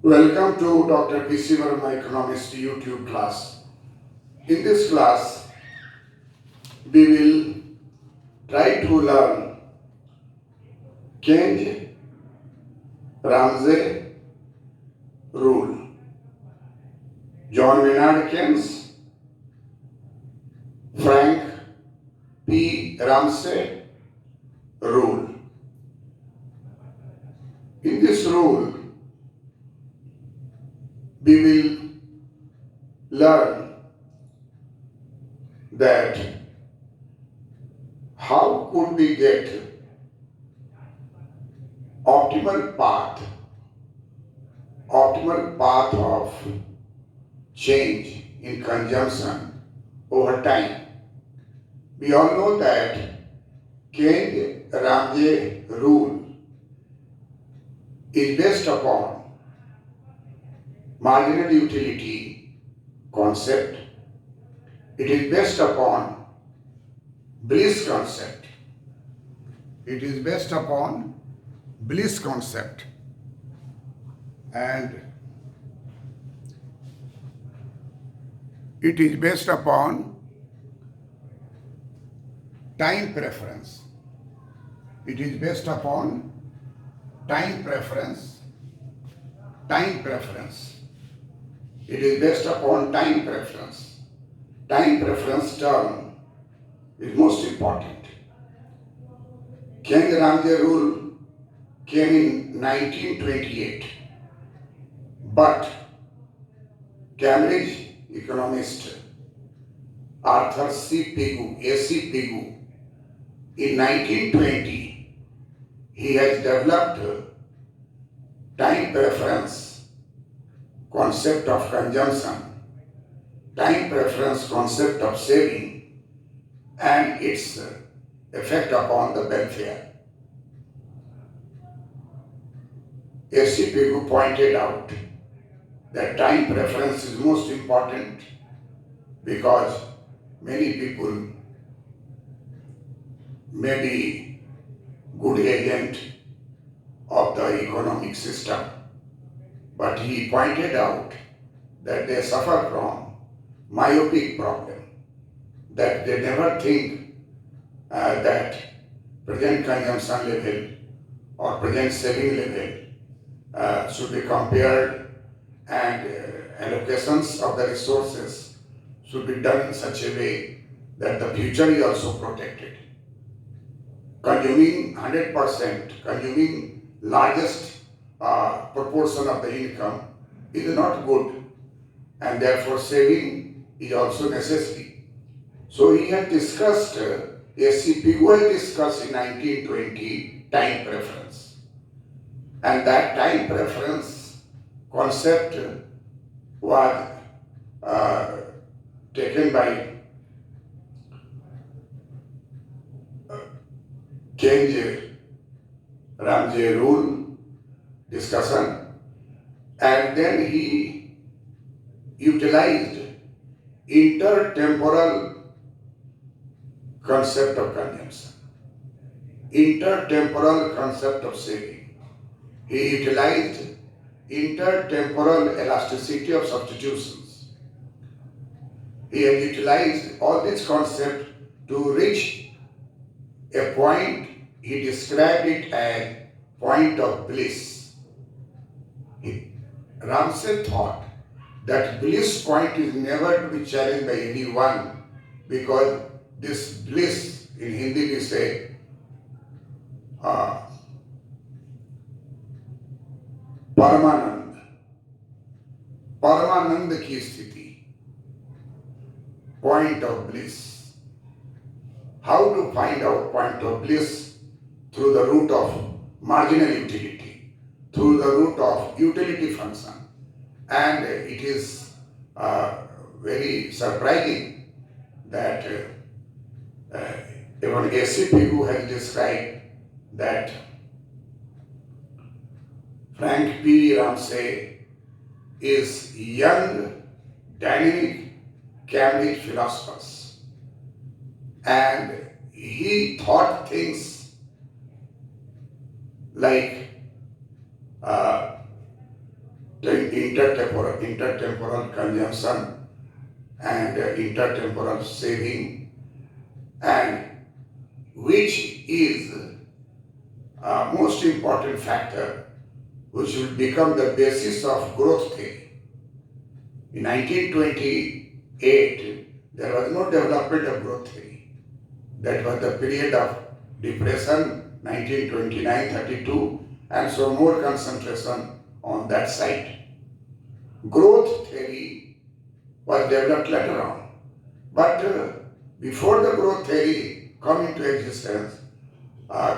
Welcome to Dr. P.C. Verma Economist YouTube class. In this class, we will try to learn Keynes-Ramsey rule. John Maynard Keynes, Frank P. Ramsey rule. In this rule, we will learn that how could we get optimal path of change in consumption over time. We all know that Keynes-Ramsey rule is based upon marginal utility concept. It is based upon Bliss concept. It is based upon Bliss concept. And it is based upon time preference. It is based upon time preference. It is based upon time preference. Time preference term is most important. Keynes-Ramsey rule came in 1928, but Cambridge economist Arthur C. Pigou, A.C. Pigou, in 1920, he has developed time preference concept of consumption, time preference concept of saving, and its effect upon the welfare. A.C. Pigou pointed out that time preference is most important because many people may be good agent of the economic system, but he pointed out that they suffer from myopic problem, that they never think that present consumption level or present saving level should be compared, and allocations of the resources should be done in such a way that the future is also protected. Consuming 100%, consuming largest proportion of the income is not good, and therefore saving is also necessary. So he had discussed, A.C. Pigou had discussed in 1920 time preference, and that time preference concept was taken by Keynes-Ramsey rule discussion, and then he utilized intertemporal concept of consumption, intertemporal concept of saving. He utilized intertemporal elasticity of substitutions. He has utilized all this concept to reach a point. He described it as point of bliss. Ramsey thought that bliss point is never to be challenged by anyone, because this bliss, in Hindi we say, परमानंद, परमानंद की स्थिति, point of bliss. How to find out point of bliss? Through the root of marginal utility, through the root of utility function. And it is very surprising that even A.C. Pigou has described that Frank P. Ramsey is young, dynamic Cambridge philosophers, and he thought things like uh, intertemporal consumption and intertemporal saving, and which is a most important factor which will become the basis of growth theory. In 1928, there was no development of growth theory. That was the period of depression, 1929-32, and so more concentration on that side. Growth theory was developed later on. But before the growth theory come into existence,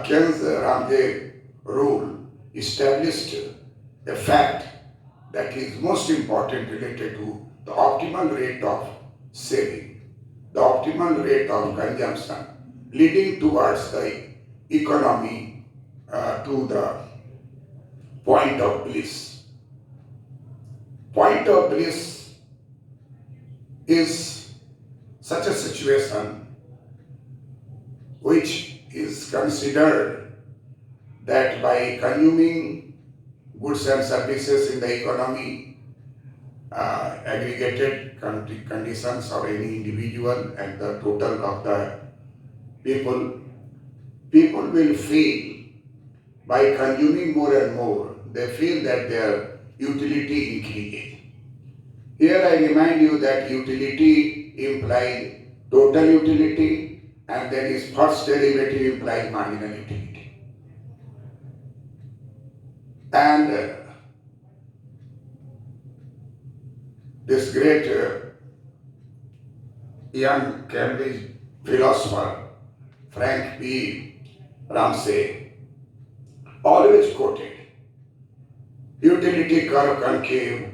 Keynes-Ramsey rule established a fact that is most important related to the optimal rate of saving, the optimal rate of consumption, leading towards the economy to the point of bliss. Point of bliss is such a situation which is considered that by consuming goods and services in the economy, aggregated conditions of any individual and the total of the people will feel by consuming more and more, they feel that their utility increases. Here I remind you that utility implies total utility, and there is first derivative implies marginal utility. And this great young Cambridge philosopher, Frank P. Ramsey, always quoted utility curve concave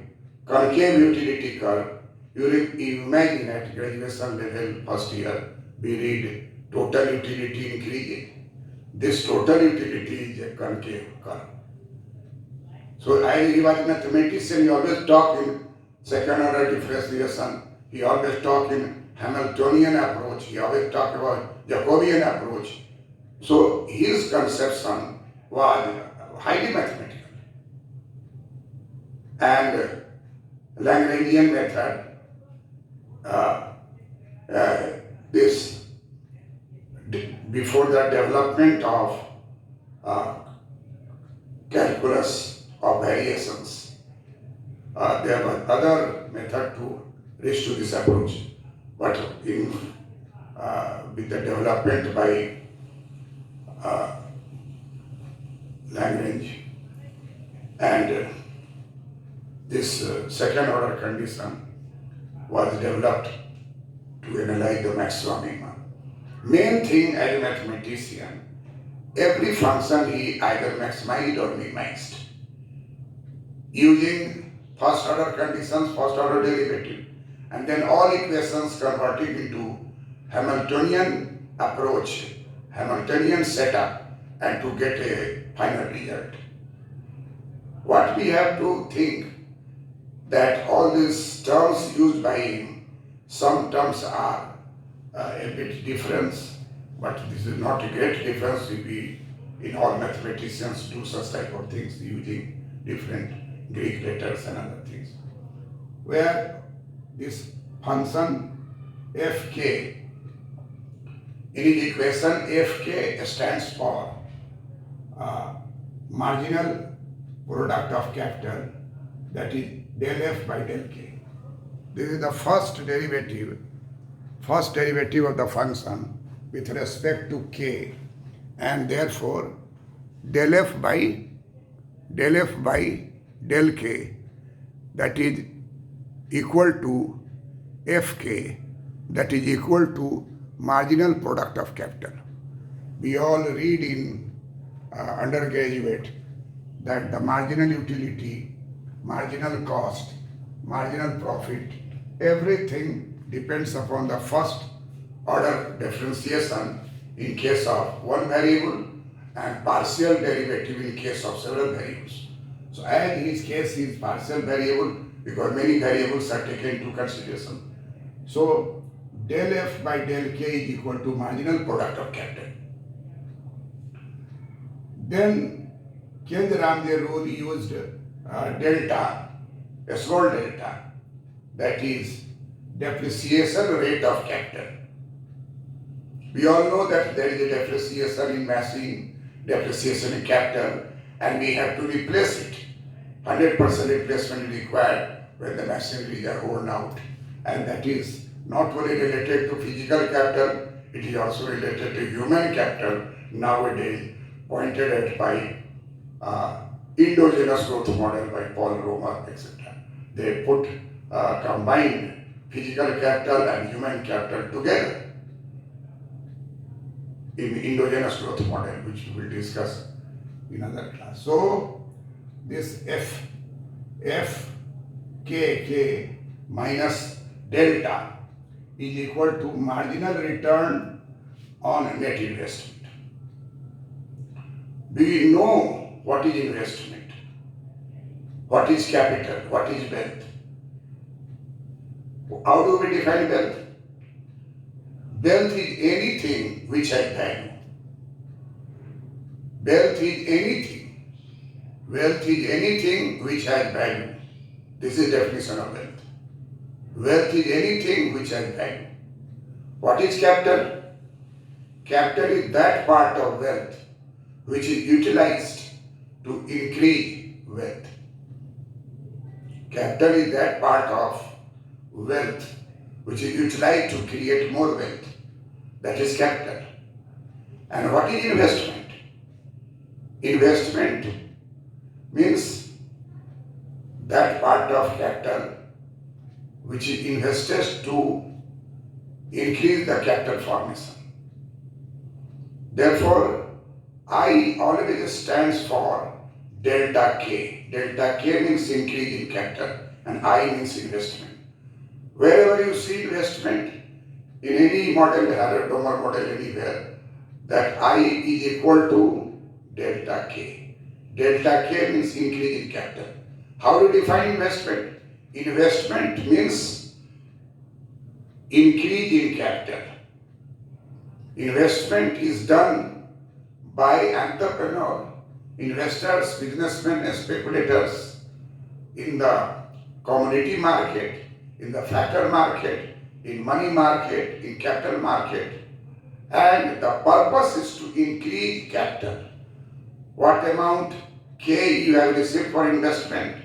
utility curve. You imagine at graduation level first year, we read total utility increasing. This total utility is a concave curve. So he was a mathematician, he always talked in second order differentiation, he always talked in Hamiltonian approach, he always talked about Jacobian approach. So his conception was highly mathematical. And Lagrangian method, before the development of calculus of variations, there was other method to reach to this approach. But with the development by Lagrange and this second order condition was developed to analyze the maximum minimum. Main thing as a mathematician, every function he either maximized or minimized using first order conditions, first order derivative, and then all equations converted into Hamiltonian approach, Hamiltonian setup, and to get a final result. What we have to think that all these terms used by him, some terms are a bit different, but this is not a great difference if we, in all mathematicians, do such type of things using different Greek letters and other things. Where this function fk, in his equation fk stands for marginal product of capital, that is del f by del k. This is the first derivative of the function with respect to k, and therefore del f by del k, that is equal to fk, that is equal to marginal product of capital. We all read in undergraduate that the marginal utility, marginal cost, marginal profit, everything depends upon the first order differentiation in case of one variable and partial derivative in case of several variables. So as in his case is partial variable because many variables are taken into consideration. So del F by del K is equal to marginal product of capital. Then Kendra-Ramsey rule used delta, a small delta, that is depreciation rate of capital. We all know that there is a depreciation in machine, depreciation in capital, and we have to replace it. 100% replacement is required when the machinery are worn out. And that is not only related to physical capital, it is also related to human capital nowadays, pointed at by endogenous growth model by Paul Romer, etc. They put combined physical capital and human capital together in endogenous growth model, which we will discuss in another class. So this K minus delta is equal to marginal return on net investment. We know what is investment, what is capital, what is wealth. How do we define wealth? Wealth is anything which has value. Wealth is anything. Wealth is anything which has value. This is the definition of wealth. Wealth is anything which has value. What is capital? Capital is that part of wealth which is utilized to increase wealth. Capital is that part of wealth which is utilized to create more wealth. That is capital. And what is investment? Investment means that part of capital which is invested to increase the capital formation. Therefore, I always stands for delta K. Delta K means increase in capital and I means investment. Wherever you see investment, in any model, Harrod-Domer model anywhere, that I is equal to delta K. Delta K means increase in capital. How do you define investment? Investment means increase in capital. Investment is done by entrepreneur, investors, businessmen, and speculators in the commodity market, in the factor market, in money market, in capital market, and the purpose is to increase capital. What amount K you have received for investment,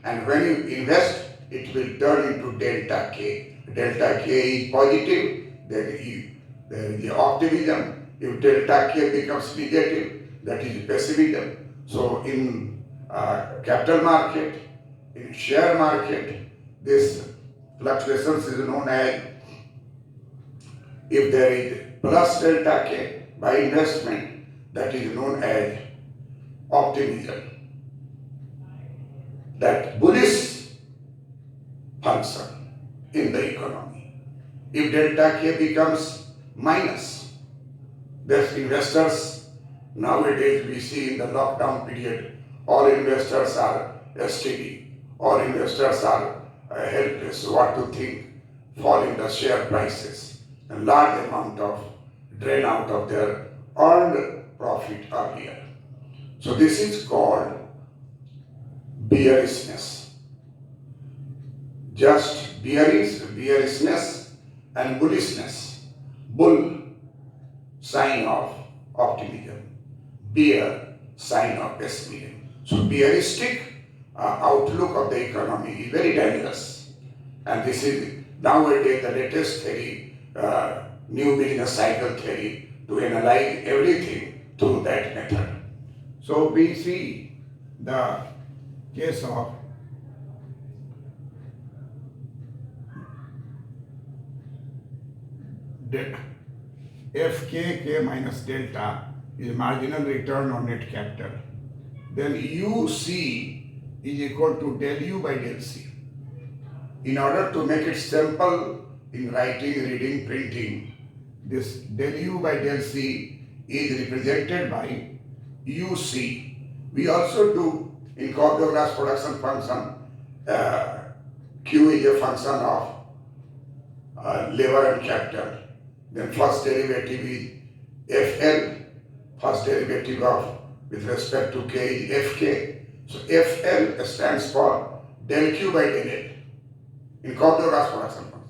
and when you invest, it will turn into delta K. Delta K is positive, there is optimism. If delta K becomes negative, that is pessimism. So in capital market, in share market, this fluctuations is known as, if there is plus delta K by investment, that is known as optimism. That bullish function in the economy. If delta K becomes minus, there's investors, nowadays we see in the lockdown period, all investors are steady, all investors are helpless, what to think, fall in the share prices, and large amount of drain out of their earned profit earlier. So this is called bearishness. Just bearishness and bullishness. Bull, sign of optimism. Bear, sign of pessimism. So bearistic outlook of the economy is very dangerous. And this is nowadays the latest theory, new business cycle theory, to analyze everything through that method. So we see the case of FKK minus delta is marginal return on net capital. Then UC is equal to del U by del C. In order to make it simple in writing, reading, printing, this del U by del C is represented by UC. We also do In Cobb-Douglas production function, uh, Q is a function of labor and capital. Then first derivative is FL, first derivative of with respect to K is FK. So FL stands for del Q by del L in Cobb-Douglas production function.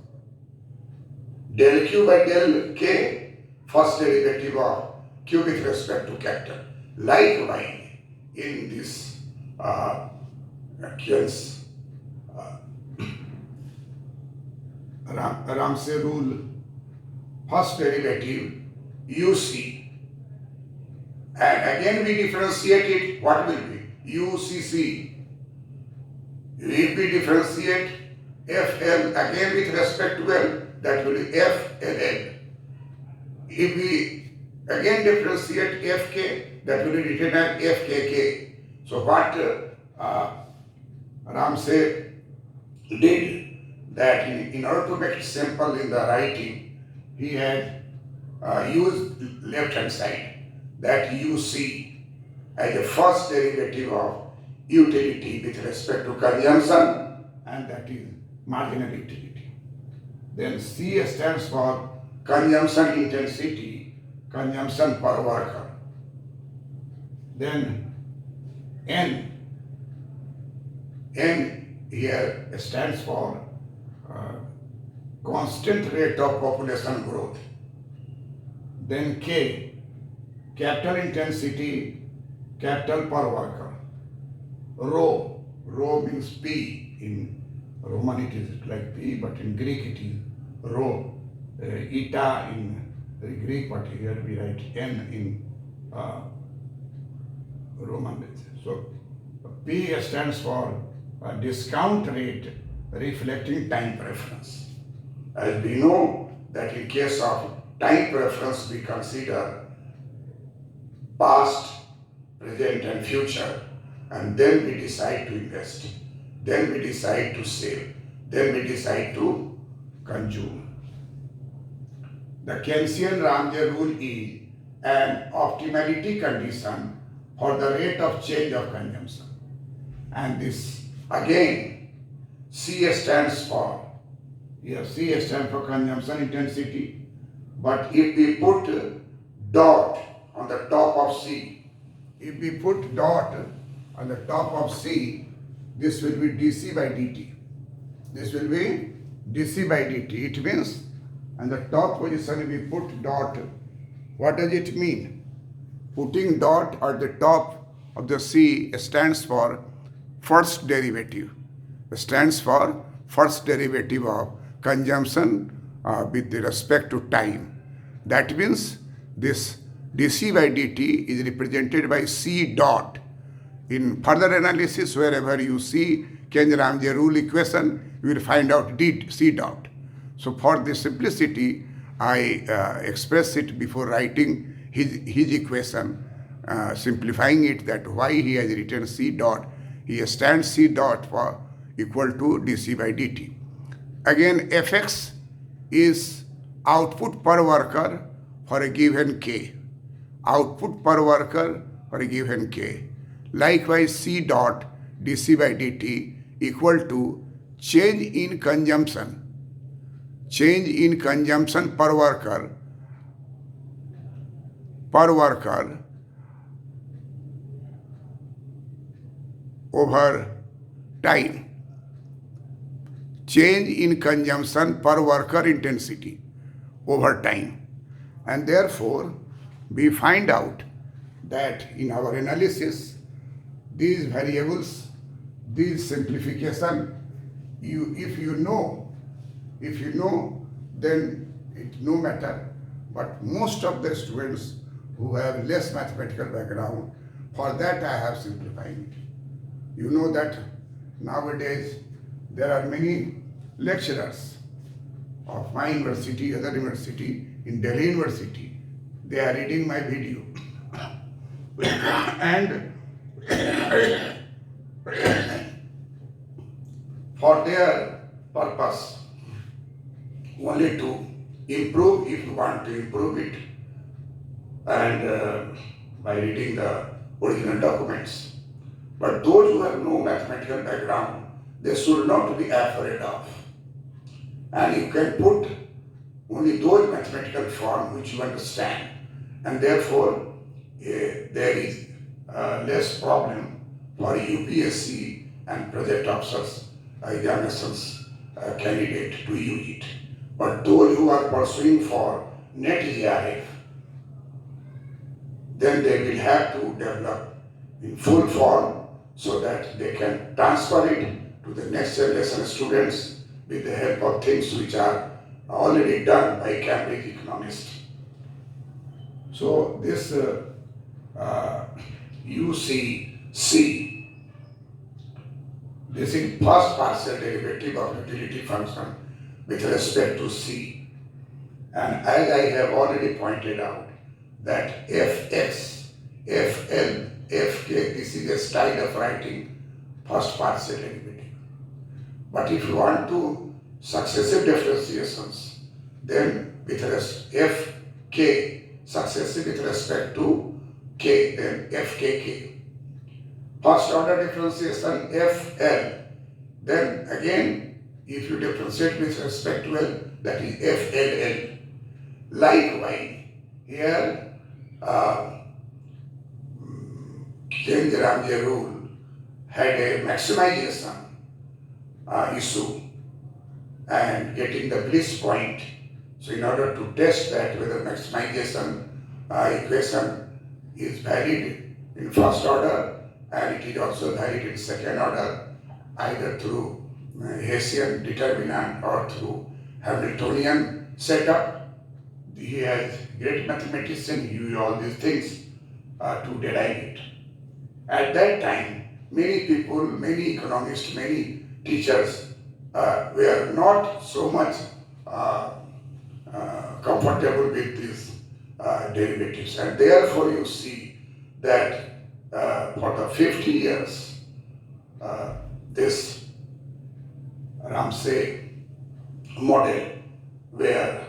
Del Q by del K, first derivative of Q with respect to capital. Likewise, in this Keynes Ramsey rule, first derivative UC, and again we differentiate it, what will be? UCC. If we differentiate FL again with respect to L, that will be FLL. If we again differentiate FK, that will be written as FKK. So what Ramsey did, that in order to make it simple in the writing, he had used left hand side, that UC as the first derivative of utility with respect to consumption, and that is marginal utility. Then C stands for consumption intensity, consumption per worker. Then N here stands for constant rate of population growth. Then K, capital intensity, capital per worker. Rho means P. In Roman it is like P, but in Greek it is rho. Eta in Greek, but here we write N in Roman. So P stands for discount rate reflecting time preference. As we know that in case of time preference we consider past, present and future, and then we decide to invest, then we decide to save, then we decide to consume. The Keynesian-Ramsey rule is an optimality condition for the rate of change of consumption. And this again, C stands for, here C stands for consumption intensity, but if we put dot on the top of C, if we put dot on the top of C, this will be dC by dt. This will be dC by dt. It means on the top position we put dot. What does it mean? Putting dot at the top of the C stands for first derivative. Stands for first derivative of consumption with respect to time. That means this dC by dt is represented by C dot. In further analysis, wherever you see Keynesian-Ramsey rule equation, you will find out C dot. So for the simplicity, I express it before writing his equation, simplifying it that why he has written C dot. He stands C dot for equal to dC by dt. Again, Fx is output per worker for a given K. Output per worker for a given K. Likewise, C dot dC by dt equal to change in consumption. Change in consumption per worker over time. Change in consumption per worker intensity over time. And therefore, we find out that in our analysis, these variables, these simplification, if you know, then it no matter. But most of the students who have less mathematical background, for that I have simplified it. You know that nowadays there are many lecturers of my university, other university, in Delhi University. They are reading my video. And for their purpose, only to improve, if you want to improve it, and by reading the original documents. But those who have no mathematical background, they should not be afraid of. And you can put only those mathematical forms which you understand, and therefore there is less problem for UPSC and project officers, examinations candidate to use it. But those who are pursuing for NET JRF, then they will have to develop in full form so that they can transfer it to the next generation students with the help of things which are already done by Cambridge economists. So this UCC, this is first partial derivative of utility function with respect to C. And as I have already pointed out, that Fx, Fl, Fk, this is a style of writing first partial derivative. But if you want to successive differentiations, then with Fk, successive with respect to k, then Fkk. First order differentiation Fl, then again if you differentiate with respect to L, that is FLL. Likewise, here Kenge-Ramje rule had a maximization issue and getting the Bliss point. So in order to test that whether maximization equation is valid in first order and it is also valid in second order, either through Hessian determinant or through Hamiltonian setup. He has great mathematician, he used all these things to derive it. At that time, many people, many economists, many teachers were not so much comfortable with these derivatives. And therefore you see that for the 50 years, this Ramsey model were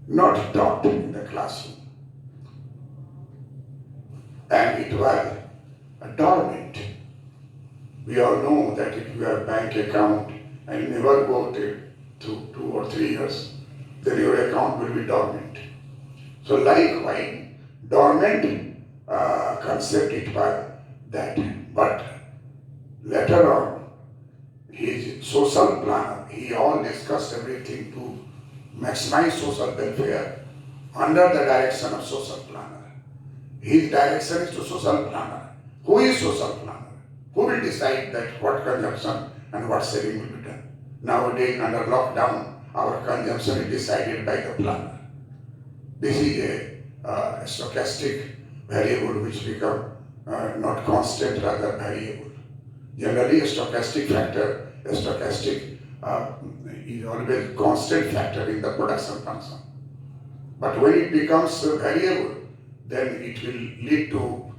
not taught in the classroom. And it was dormant. We all know that if you have a bank account and you never go to 2 or 3 years, then your account will be dormant. So likewise, dormant concept it was that. But later on, his social planner, he all discussed everything to maximize social welfare under the direction of social planner. His direction is to social planner. Who is social planner? Who will decide that what consumption and what saving will be done? Nowadays, under lockdown, our consumption is decided by the planner. This is a stochastic variable which become not constant, rather variable. Generally, a stochastic factor, is always constant factor in the production function. But when it becomes variable, then it will lead to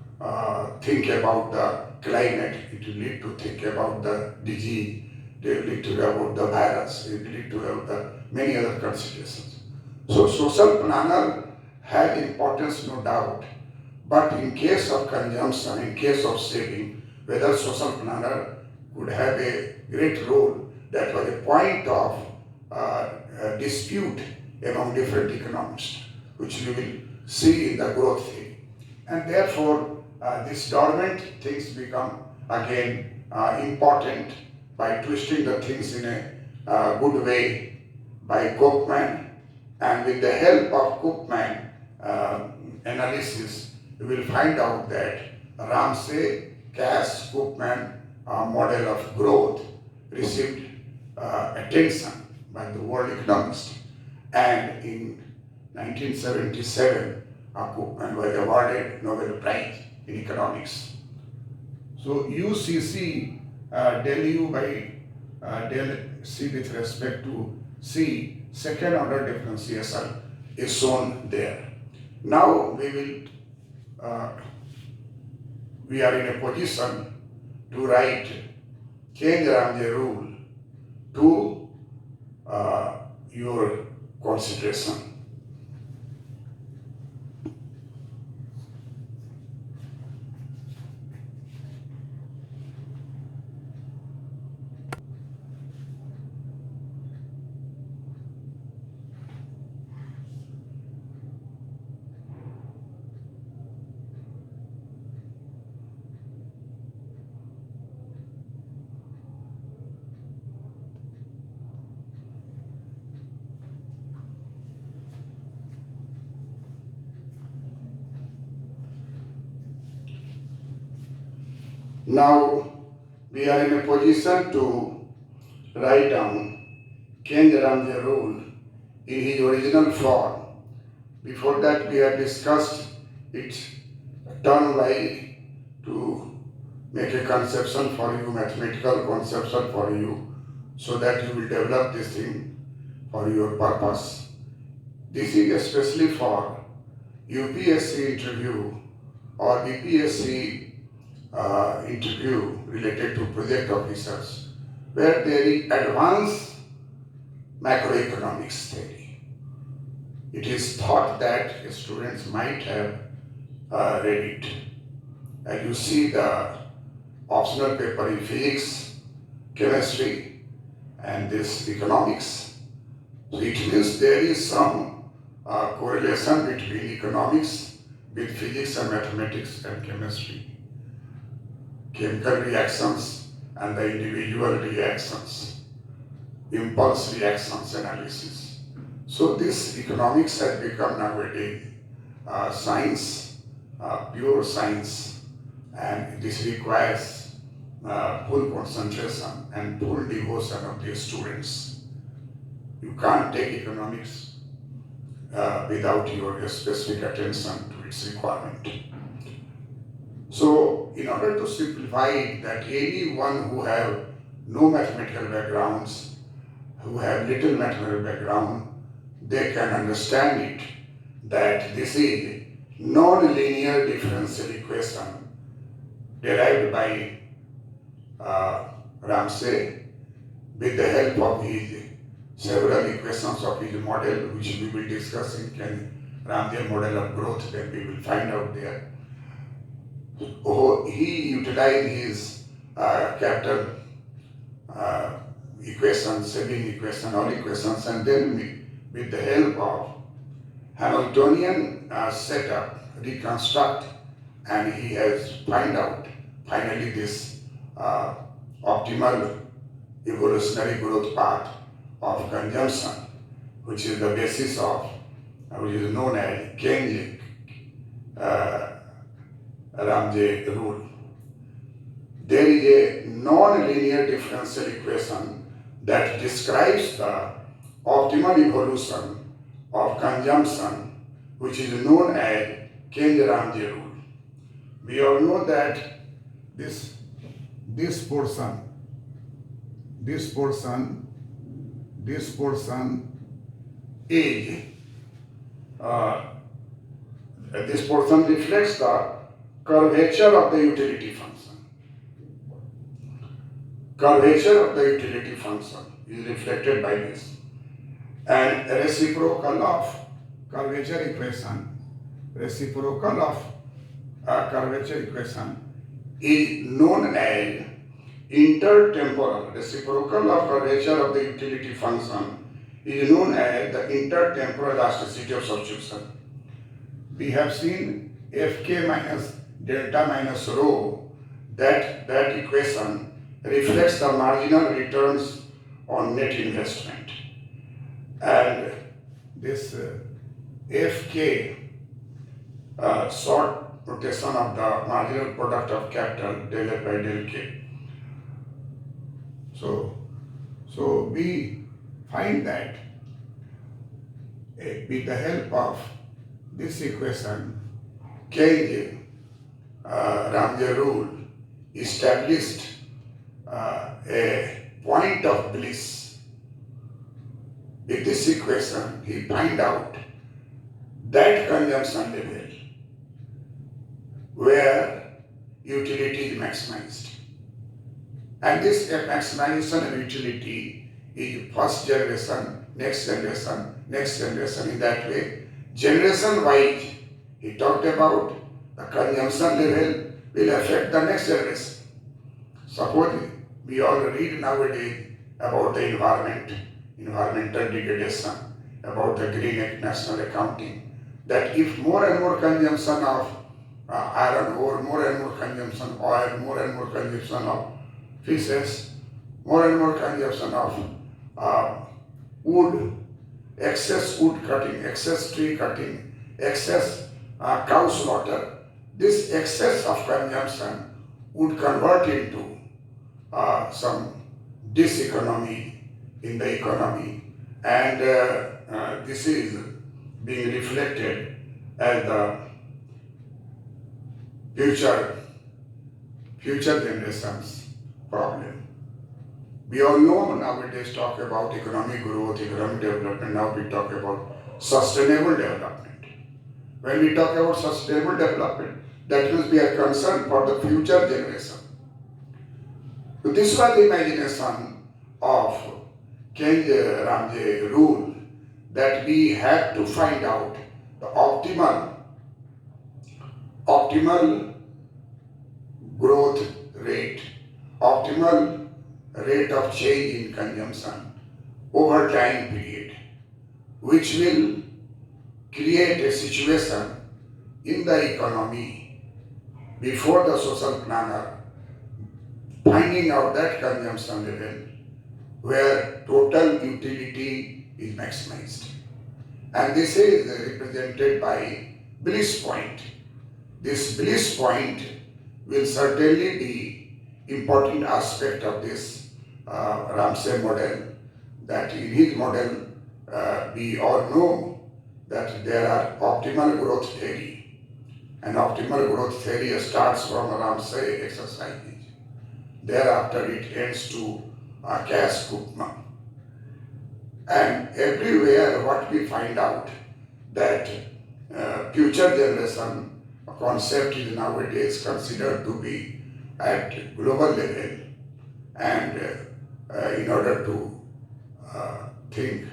think about the climate, it will lead to think about the disease, it will lead to about the virus, it will lead to have the many other considerations. So social planner had importance, no doubt, but in case of consumption, in case of saving, whether social planner could have a great role, that was a point of dispute among different economists, which we will see in the growth theory. And therefore, these dormant things become again important by twisting the things in a good way by Koopman. And with the help of Koopman analysis, we will find out that Ramsey, Cass, Koopman model of growth received attention by the world economists. And in 1977, Koopman was awarded Nobel Prize in economics. So UCC del U by del C with respect to C, second order differentiation is shown there. Now we are in a position to write Kenge-Ramje rule to your consideration. Now we are in a position to write down Ken Ramje rule in his original form. Before that, we have discussed it turn by to make a conception for you, mathematical conception for you, so that you will develop this thing for your purpose. This is especially for UPSC interview or BPSC interview related to project officers, where there is advanced macroeconomics theory. It is thought that students might have read it. And you see the optional paper in physics, chemistry, and this economics. So it means there is some correlation between economics with physics and mathematics and chemistry, chemical reactions and the individual reactions, impulse reactions analysis. So this economics has become nowadays science, pure science, and this requires full concentration and full devotion of the students. You can't take economics without your specific attention to its requirement. So, in order to simplify it, that anyone who have no mathematical backgrounds, who have little mathematical background, they can understand it, that this is non-linear differential equation derived by Ramsey with the help of his several equations of his model, which we will discuss in Ramsey model of growth, then we will find out there. He utilized his capital equations, saving equation, all equations, and then with the help of Hamiltonian setup, reconstruct, and he has find out finally this optimal evolutionary growth path of consumption, which is the basis of, which is known as Keynesian Ramsey rule. There is a non-linear differential equation that describes the optimal evolution of consumption, which is known as Keynesian-Ramsey rule. We all know that this portion is this portion reflects the curvature of the utility function. Curvature of the utility function is reflected by this. And reciprocal of curvature equation is known as intertemporal. Reciprocal of curvature of the utility function is known as the intertemporal elasticity of substitution. We have seen Fk minus delta minus rho, that equation reflects the marginal returns on net investment. And this Fk, short notation of the marginal product of capital del F by del K. So we find that with the help of this equation, Keynesian-Ramsey rule established a point of bliss. With this equation, he find out that consumption level where utility is maximized. And this maximization of utility is first generation, next generation, in that way. Generation-wise, he talked about the consumption level will affect the next generation. Suppose we all read nowadays about the environmental degradation, about the green national accounting, that if more and more consumption of iron ore, more and more consumption of oil, more and more consumption of fishes, more and more consumption of wood, excess wood cutting, excess tree cutting, excess cow slaughter, this excess of consumption would convert into some diseconomy in the economy, and this is being reflected as the future generations problem. We all know nowadays talk about economic growth, economic development. Now we talk about sustainable development. When we talk about sustainable development, that means we are concerned for the future generation. So this was the imagination of Ken Ramje rule, that we have to find out the optimal growth rate, optimal rate of change in consumption over time period, which will create a situation in the economy before the social planner finding out that consumption level where total utility is maximized. And this is represented by bliss point. This bliss point will certainly be important aspect of this Ramsey model, that in his model we all know that there are optimal growth theory, and optimal growth theory starts from Ramsey exercises. Thereafter it ends to Cass Cookman. And everywhere what we find out that future generation concept is nowadays considered to be at global level, and in order to think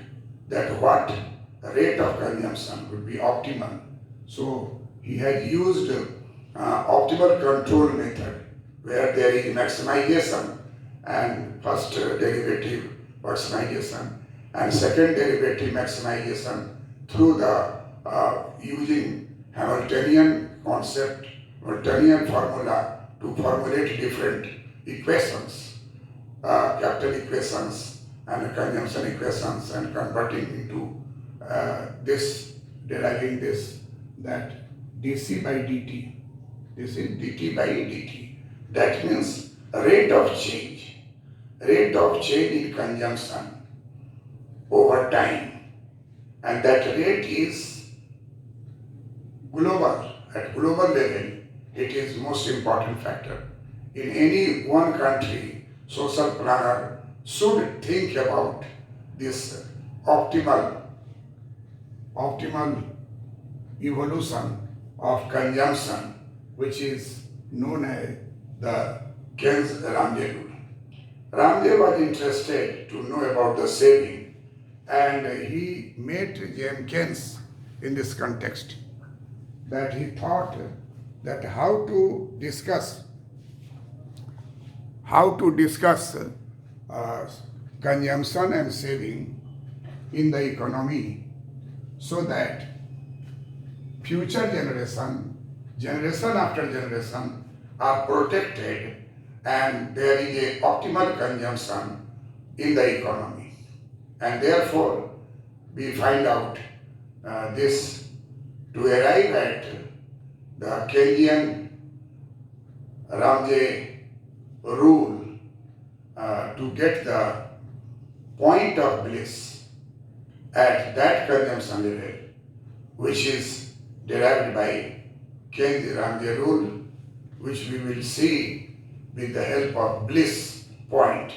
that what rate of consumption would be optimal. So he has used optimal control method where there is maximization and first derivative maximization and second derivative maximization through the using Hamiltonian concept, Hamiltonian formula to formulate different equations, capital equations and consumption equations, and converting into deriving this, that dc by dt. This is dt by dt. That means rate of change in consumption over time, and that rate is global. At global level, it is most important factor. In any one country, social planner should think about this optimal evolution of consumption, which is known as the Keynes Ramsey rule. Ramsey was interested to know about the saving, and he met James Keynes in this context, that he thought that how to discuss consumption and saving in the economy, so that future generation after generation are protected, and there is a optimal consumption in the economy. And therefore, we find out this to arrive at the Keynesian Ramsey rule, to get the point of bliss at that consumption level, which is derived by Keynes Ramsey rule, which we will see with the help of bliss point.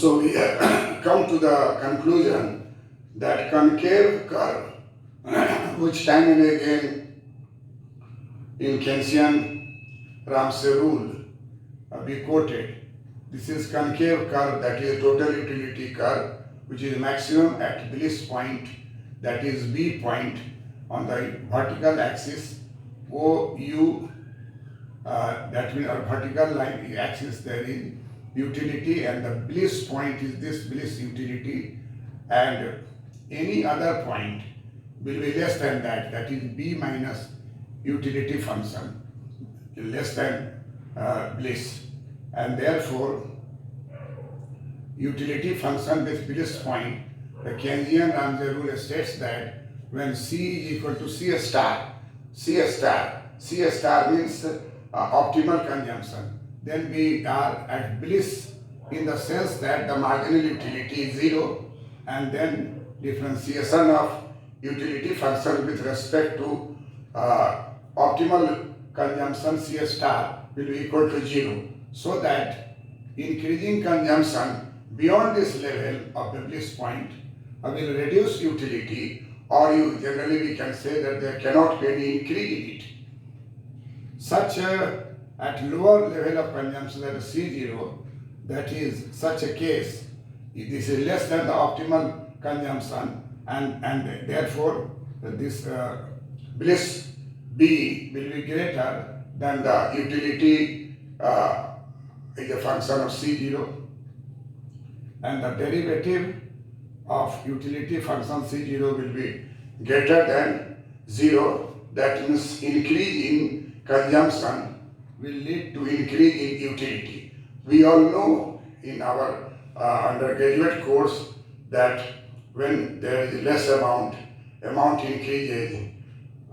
So we have come to the conclusion that concave curve, which time and again in Keynesian Ramsey rule we quoted, this is concave curve, that is total utility curve, which is maximum at Bliss point, that is B point on the vertical axis OU, that means our vertical line axis there is utility, and the Bliss point is this Bliss utility, and any other point will be less than that, that is B minus utility function, less than Bliss, and therefore utility function with Bliss point, the Keynesian Ramsey rule states that when C is equal to C star means optimal consumption, then we are at Bliss in the sense that the marginal utility is zero, and then differentiation of utility function with respect to optimal consumption C star will be equal to 0, so that increasing consumption beyond this level of the Bliss point will reduce utility, or generally we can say that there cannot be any increase in it. Such at lower level of consumption at C0, that is such a case, this is less than the optimal consumption, and therefore this Bliss B will be greater than the utility is a function of C0, and the derivative of utility function C0 will be greater than 0. That means increase in consumption will lead to increase in utility. We all know in our undergraduate course that when there is less amount increases,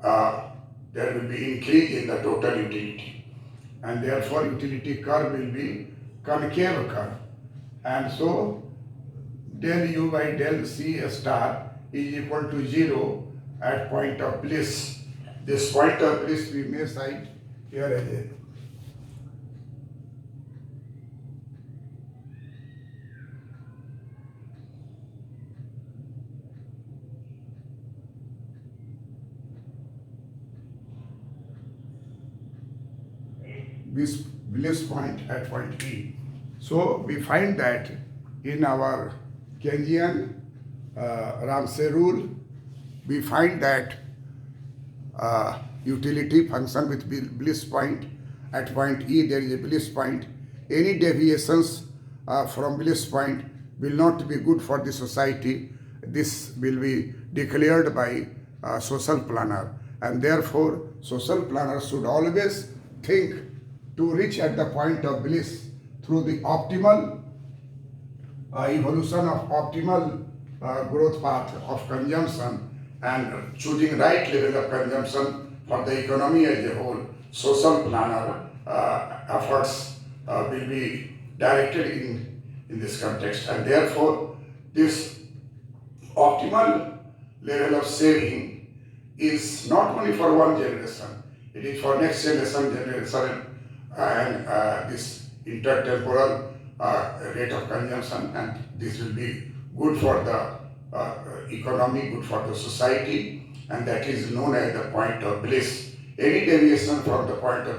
there will be increase in the total utility, and therefore utility curve will be concave curve, and so del U by del C star is equal to 0 at point of Bliss. This point of Bliss we may cite here as a Bliss point at point E. So we find that in our Keynesian Ramsey rule, we find that utility function with Bliss point at point E, there is a Bliss point. Any deviations from Bliss point will not be good for the society. This will be declared by social planner, and therefore social planner should always think to reach at the point of Bliss through the optimal evolution of optimal growth path of consumption, and choosing right level of consumption for the economy as a whole. Social planner efforts will be directed in this context, and therefore this optimal level of saving is not only for one generation, it is for next generation, and this intertemporal rate of consumption, and this will be good for the economy, good for the society, and that is known as the point of Bliss. Any deviation from the point of